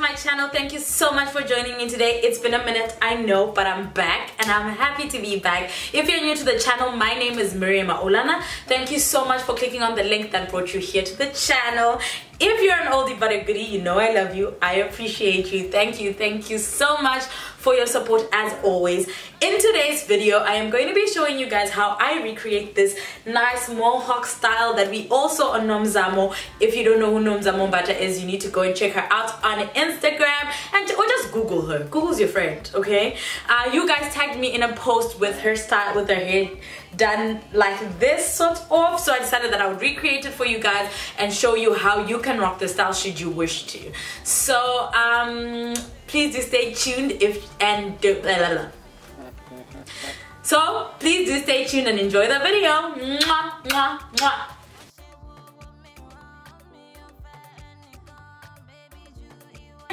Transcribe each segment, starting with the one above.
my channel. Thank you so much for joining me today. It's been a minute, I know, but I'm back and I'm happy to be back. If you're new to the channel, my name is Miriam Maulana. Thank you so much for clicking on the link that brought you here to the channel. If you're an oldie but a goodie, you know I love you. I appreciate you. Thank you so much for your support as always. In today's video, I am going to be showing you guys how I recreate this nice Mohawk style that we also on Nomzamo. If you don't know who Nomzamo Mbata is, you need to go and check her out on Instagram or just Google her. Google's your friend, okay? You guys tagged me in a post with her style, with her hair done like this sort of, so I decided that I would recreate it for you guys and show you how you can rock the style should you wish to. So please do stay tuned So please do stay tuned and enjoy the video. Mwah, mwah, mwah.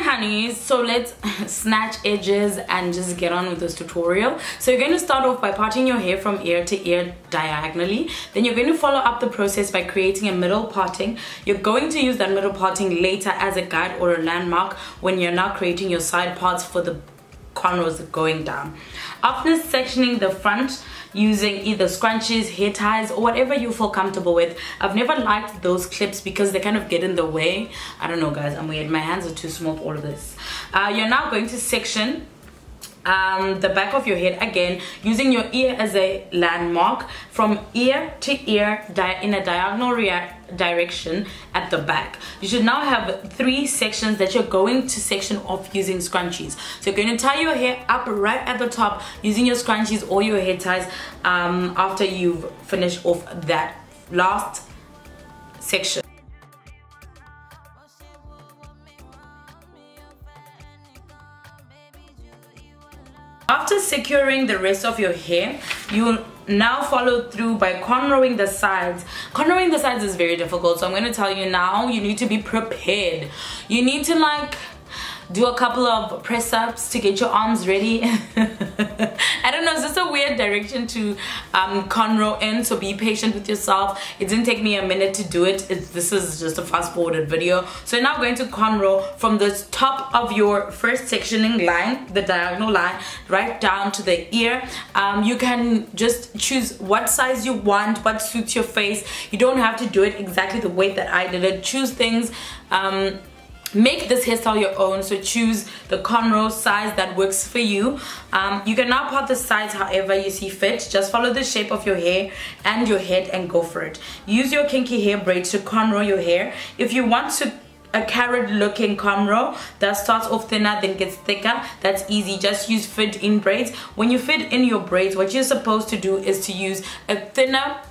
Honeys, so let's snatch edges and just get on with this tutorial. So you're going to start off by parting your hair from ear to ear diagonally. Then you're going to follow up the process by creating a middle parting. You're going to use that middle parting later as a guide or a landmark when you're now creating your side parts for the cornrows going down. After sectioning the front using either scrunchies, hair ties, or whatever you feel comfortable with. I've never liked those clips because they kind of get in the way. I don't know guys, I'm weird. My hands are too small for all of this. You're now going to section the back of your head again using your ear as a landmark from ear to ear in a diagonal direction at the back. You should now have 3 sections that you're going to section off using scrunchies. So you're going to tie your hair up right at the top using your scrunchies or your hair ties after you've finished off that last section. After securing the rest of your hair, you will now follow through by conrowing the sides. Conrowing the sides is very difficult, so I'm going to tell you now, you need to be prepared. You need to like do a couple of press-ups to get your arms ready. I don't know, it's just a weird direction to conroe in, so be patient with yourself. It didn't take me a minute to do it. This is just a fast-forwarded video. So you're now going to conroe from the top of your first sectioning line, the diagonal line, right down to the ear. You can just choose what size you want, what suits your face. You don't have to do it exactly the way that I did it. Choose things, make this hairstyle your own, so choose the cornrow size that works for you. You can now part the sides however you see fit. Just follow the shape of your hair and your head and go for it. Use your kinky hair braids to conrow your hair. If you want a carrot looking cornrow that starts off thinner then gets thicker, that's easy. Just use fit in braids. When you fit in your braids, what you're supposed to do is to use a thinner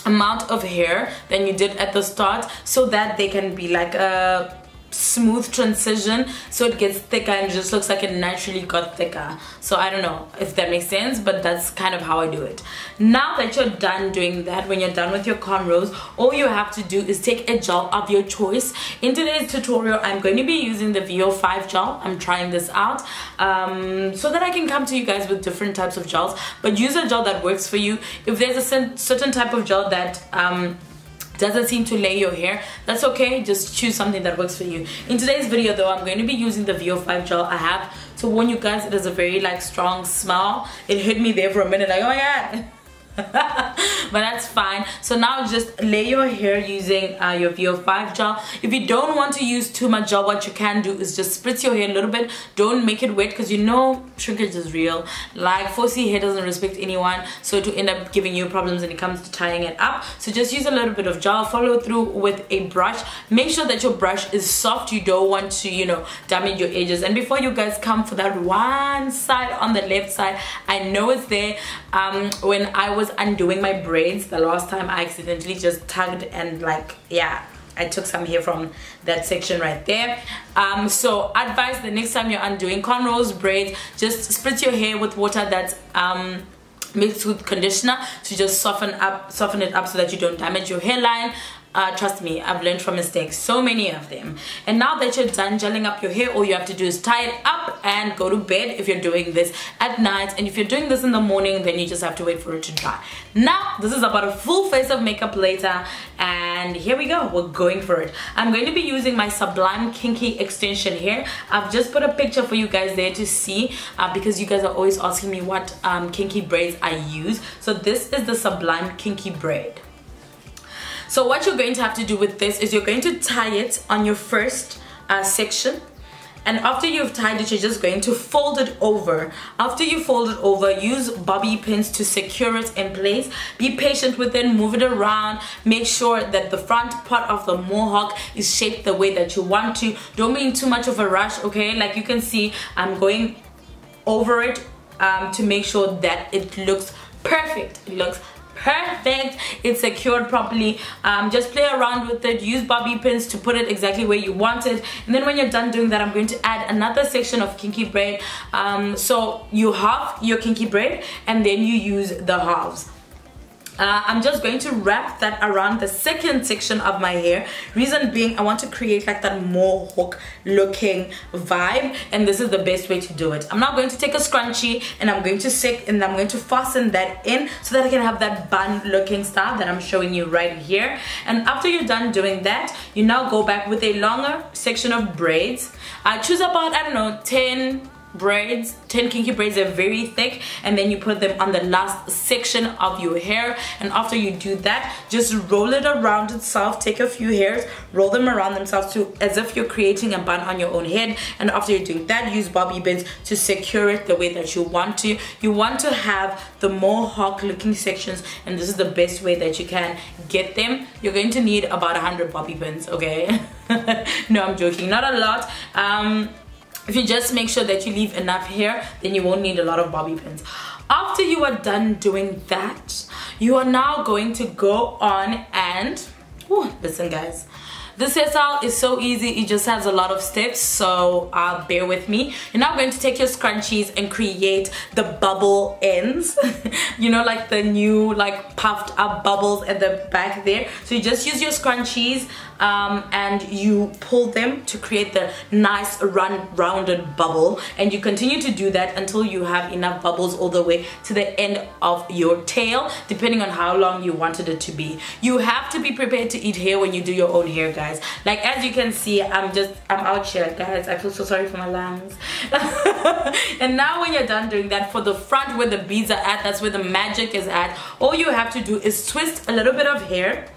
amount of hair than you did at the start, so that they can be like a smooth transition, so it gets thicker and it just looks like it naturally got thicker. So I don't know if that makes sense, but that's kind of how I do it. Now that you're done doing that, when you're done with your cornrows, all you have to do is take a gel of your choice. In today's tutorial, I'm going to be using the VO5 gel. I'm trying this out so that I can come to you guys with different types of gels, but use a gel that works for you. If there's a certain type of gel that doesn't seem to lay your hair, that's okay. Just choose something that works for you. In today's video though, I'm going to be using the VO5 gel. I have to warn you guys, it is a very like strong smell. It hit me there for a minute like, oh my god. But that's fine. So now just lay your hair using your VO5 gel. If you don't want to use too much gel, what you can do is just spritz your hair a little bit. Don't make it wet because you know shrinkage is real. Like 4C hair doesn't respect anyone, so to end up giving you problems when it comes to tying it up. So just use a little bit of gel, follow through with a brush. Make sure that your brush is soft. You don't want to, you know, damage your edges. And before you guys come for that one side on the left side, I know it's there. When I was undoing my braids the last time, I accidentally just tugged and like, yeah, I took some hair from that section right there. So advice, the next time you're undoing cornrows, braids, just spritz your hair with water that's mixed with conditioner to just soften it up so that you don't damage your hairline. Trust me, I've learned from mistakes, so many of them. And now that you're done gelling up your hair, all you have to do is tie it up and go to bed if you're doing this at night. And if you're doing this in the morning, then you just have to wait for it to dry. Now, this is about a full face of makeup later, and and here we go, we're going for it. I'm going to be using my Sublime Kinky extension here. I've just put a picture for you guys there to see because you guys are always asking me what kinky braids I use. So this is the Sublime Kinky Braid. So what you're going to have to do with this is you're going to tie it on your first section. And after you've tied it, you're just going to fold it over. After you fold it over, use bobby pins to secure it in place. Be patient with it, move it around. Make sure that the front part of the mohawk is shaped the way that you want to. Don't be in too much of a rush, okay? Like you can see, I'm going over it to make sure that it looks perfect. It looks perfect, it's secured properly. Just play around with it, use bobby pins to put it exactly where you want it, and then when you're done doing that, I'm going to add another section of kinky braid. So you halve your kinky braid and then you use the halves. I'm just going to wrap that around the second section of my hair. Reason being, I want to create like that mohawk looking vibe, and this is the best way to do it. I'm now going to take a scrunchie and I'm going to fasten that in so that I can have that bun looking style that I'm showing you right here. And after you're done doing that, you now go back with a longer section of braids. Choose about, I don't know, 10 braids, 10 kinky braids. They're very thick, and then you put them on the last section of your hair. And after you do that, just roll it around itself. Take a few hairs, roll them around themselves to as if you're creating a bun on your own head. And after you're doing that, use bobby pins to secure it the way that you want to. You want to have the mohawk looking sections, and this is the best way that you can get them. You're going to need about 100 bobby pins, okay? No, I'm joking, not a lot. If you just make sure that you leave enough hair, then you won't need a lot of bobby pins. After you are done doing that, you are now going to go on and, listen guys, this hairstyle is so easy, it just has a lot of steps, so bear with me. You're now going to take your scrunchies and create the bubble ends. You know, like the new like puffed up bubbles at the back there. So you just use your scrunchies and you pull them to create the nice rounded bubble, and you continue to do that until you have enough bubbles all the way to the end of your tail, depending on how long you wanted it to be. You have to be prepared to eat hair when you do your own hair, guys. Like as you can see, I'm out here, guys. I feel so sorry for my lungs. And now when you're done doing that, for the front where the beads are at, that's where the magic is at, all you have to do is twist a little bit of hair.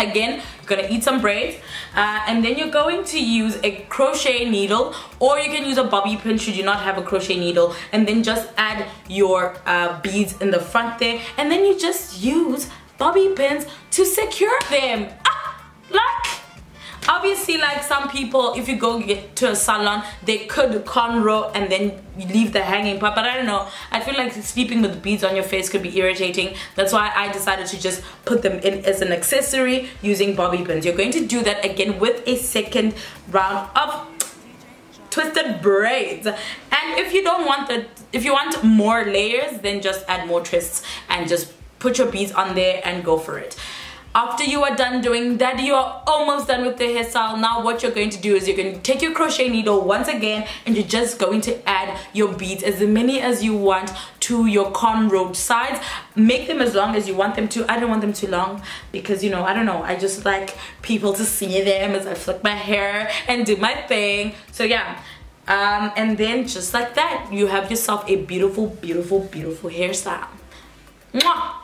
Again, you're gonna eat some braids, and then you're going to use a crochet needle, or you can use a bobby pin should you not have a crochet needle, and then just add your beads in the front there, and then you just use bobby pins to secure them. Like obviously, like some people, if you go get to a salon, they could cornrow and then you leave the hanging part, but I don't know, I feel like sleeping with beads on your face could be irritating. That's why I decided to just put them in as an accessory using bobby pins. You're going to do that again with a second round of twisted braids. And if you don't want if you want more layers, then just add more twists and just put your beads on there and go for it. After you are done doing that, you are almost done with the hairstyle. Now what you're going to do is you're going to take your crochet needle once again, and you're just going to add your beads, as many as you want, to your cornrow sides. Make them as long as you want them to. I don't want them too long because, you know, I don't know, I just like people to see them as I flick my hair and do my thing. So yeah, and then just like that, you have yourself a beautiful, beautiful, beautiful hairstyle. Mwah!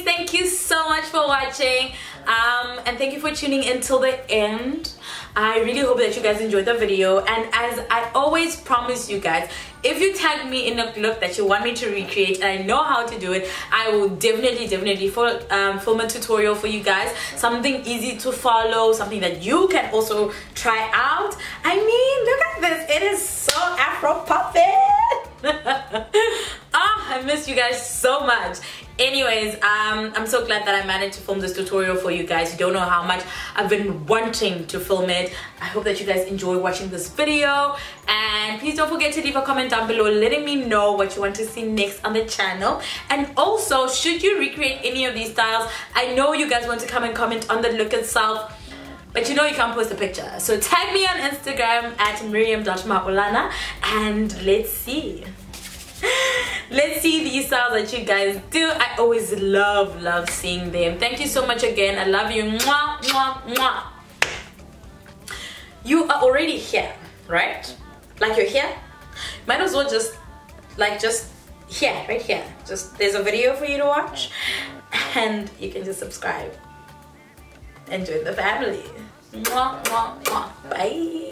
Thank you so much for watching, and thank you for tuning in till the end. I really hope that you guys enjoyed the video, and as I always promise you guys, if you tag me in a look that you want me to recreate and I know how to do it, I will definitely film a tutorial for you guys. Something easy to follow, something that you can also try out. I mean, look at this, it is so Afro poppin'. I miss you guys so much. anyways, I'm so glad that I managed to film this tutorial for you guys. You don't know how much I've been wanting to film it. I hope that you guys enjoy watching this video, and please don't forget to leave a comment down below letting me know what you want to see next on the channel. And also, should you recreate any of these styles, I know you guys want to come and comment on the look itself, but you know you can't post a picture, so tag me on Instagram at Miriam.Maulana, and let's see these styles that you guys do. I always love seeing them. Thank you so much again. I love you. Mwah, mwah, mwah. You are already here, right? Like you're here. Might as well just here, right here. Just there's a video for you to watch, and you can just subscribe and join the family. Mwah, mwah, mwah. Bye.